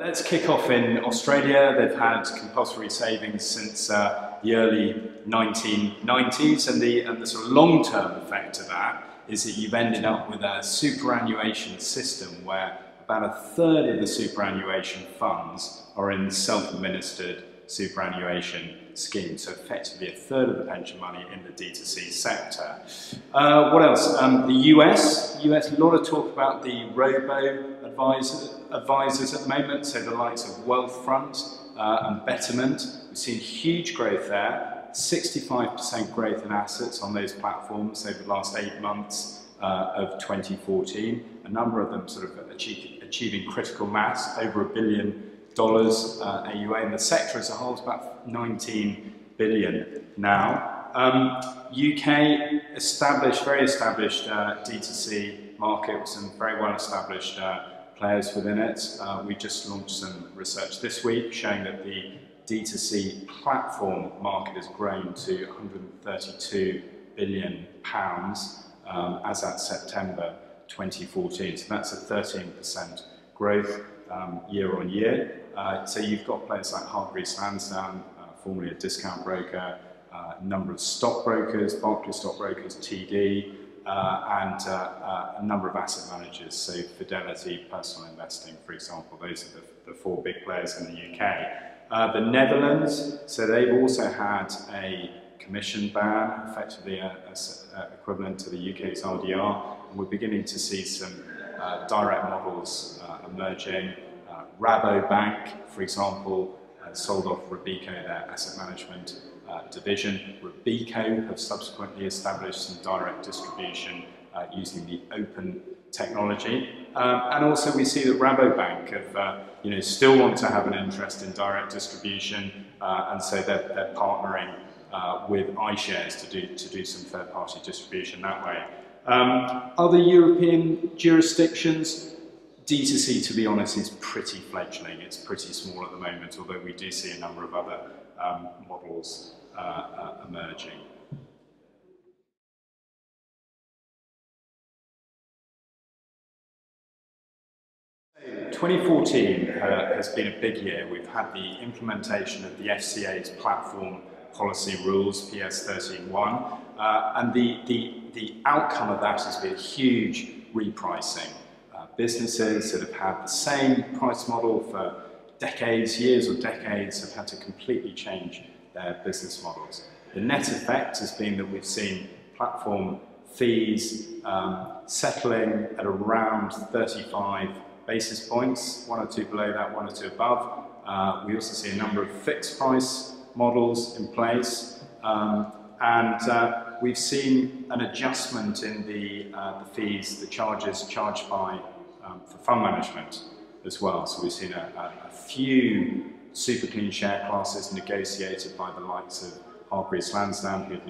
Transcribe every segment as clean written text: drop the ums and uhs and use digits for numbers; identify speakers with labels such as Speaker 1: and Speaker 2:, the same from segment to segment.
Speaker 1: Let's kick off in Australia. They've had compulsory savings since the early 1990s, and the sort of long-term effect of that is that you've ended up with a superannuation system where about a third of the superannuation funds are in self-administered superannuation schemes, so effectively a third of the pension money in the D2C sector. What else? The US, a lot of talk about the robo-advisors at the moment, so the likes of Wealthfront and Betterment. We've seen huge growth there, 65% growth in assets on those platforms over the last 8 months of 2014. A number of them sort of achieving critical mass, over $1 billion AUA, and the sector as a whole is about 19 billion now. UK, very established D2C market with some very well established players within it. We just launched some research this week showing that the D2C platform market has grown to £132 billion as at September 2014. So that's a 13% growth year on year. So you've got players like Hargreaves Lansdown, formerly a discount broker, a number of stockbrokers, Barclays stockbrokers, TD, and a number of asset managers, so Fidelity, Personal Investing, for example. Those are the 4 big players in the UK. The Netherlands, so they've also had a commission ban, effectively equivalent to the UK's RDR, and we're beginning to see some direct models emerging. Rabobank, for example, sold off Robeco, their asset management division. Robeco have subsequently established some direct distribution using the open technology. And also we see that Rabobank have, still want to have an interest in direct distribution, and so they're partnering with iShares to do some third-party distribution that way. Other European jurisdictions, D2C, to be honest, is pretty fledgling. It's pretty small at the moment, although we do see a number of other models emerging. So 2014 has been a big year. We've had the implementation of the FCA's platform policy rules, PS 13.1, and the outcome of that has been a huge repricing. Businesses that have had the same price model for decades, years or decades, have had to completely change their business models. The net effect has been that we've seen platform fees settling at around 35 basis points, 1 or 2 below that, 1 or 2 above. We also see a number of fixed price models in place, and we've seen an adjustment in the fees, the charges charged by for fund management as well. So we've seen a few super clean share classes negotiated by the likes of Hargreaves Lansdown, who have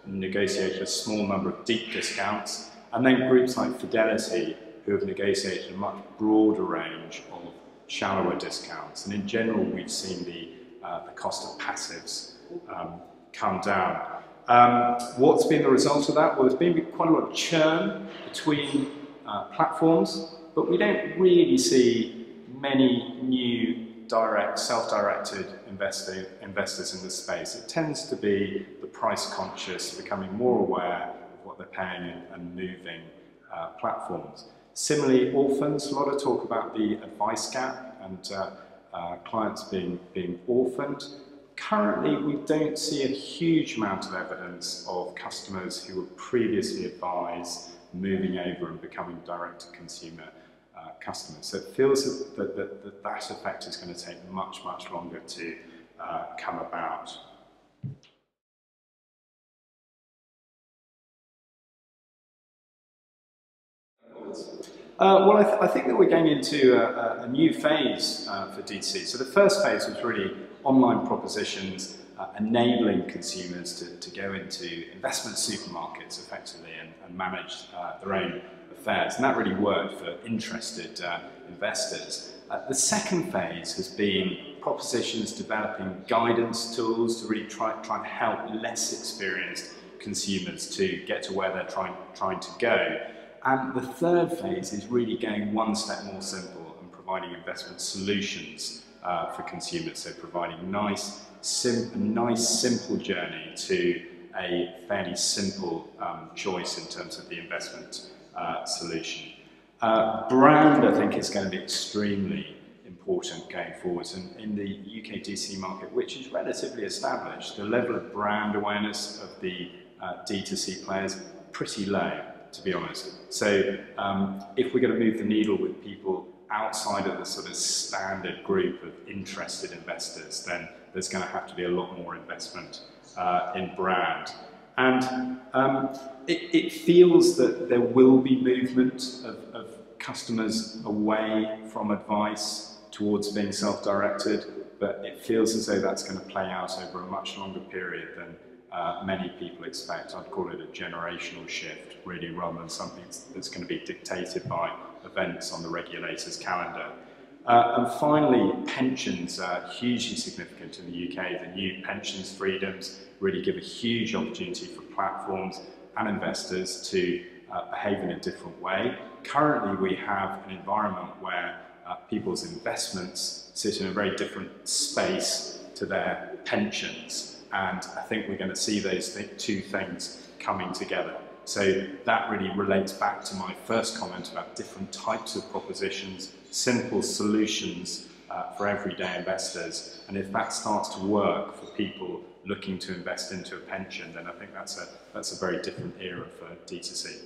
Speaker 1: negotiated a small number of deep discounts, and then groups like Fidelity, who have negotiated a much broader range of shallower discounts. And in general, we've seen the cost of passives come down. What's been the result of that? Well, there's been quite a lot of churn between platforms, but we don't really see many new self-directed investors in this space. It tends to be the price conscious becoming more aware of what they're paying and moving platforms. Similarly, orphans, a lot of talk about the advice gap and clients being orphaned. Currently, we don't see a huge amount of evidence of customers who were previously advised moving over and becoming direct-to-consumer customers. So it feels that effect is going to take much, much longer to come about. Well, I think that we're going into a new phase for D2C. So the first phase was really online propositions enabling consumers to go into investment supermarkets effectively and manage their own affairs. And that really worked for interested investors. The second phase has been propositions developing guidance tools to really try and help less experienced consumers to get to where they're trying to go. And the third phase is really going one step more simple and providing investment solutions for consumers. So providing a nice simple journey to a fairly simple choice in terms of the investment solution. Brand, I think, is going to be extremely important going forwards, and in the UK D2C market, which is relatively established, the level of brand awareness of the D2C players pretty low, to be honest. So if we're going to move the needle with people outside of the sort of standard group of interested investors, then there's going to have to be a lot more investment in brand. And it feels that there will be movement of customers away from advice towards being self-directed, but it feels as though that's going to play out over a much longer period than many people expect. I'd call it a generational shift, really, rather than something that's going to be dictated by events on the regulator's calendar. And finally, pensions are hugely significant in the UK. The new pensions freedoms really give a huge opportunity for platforms and investors to behave in a different way. Currently, we have an environment where people's investments sit in a very different space to their pensions. And I think we're going to see those two things coming together. So that really relates back to my first comment about different types of propositions, simple solutions for everyday investors. And if that starts to work for people looking to invest into a pension, then I think that's a very different era for D2C.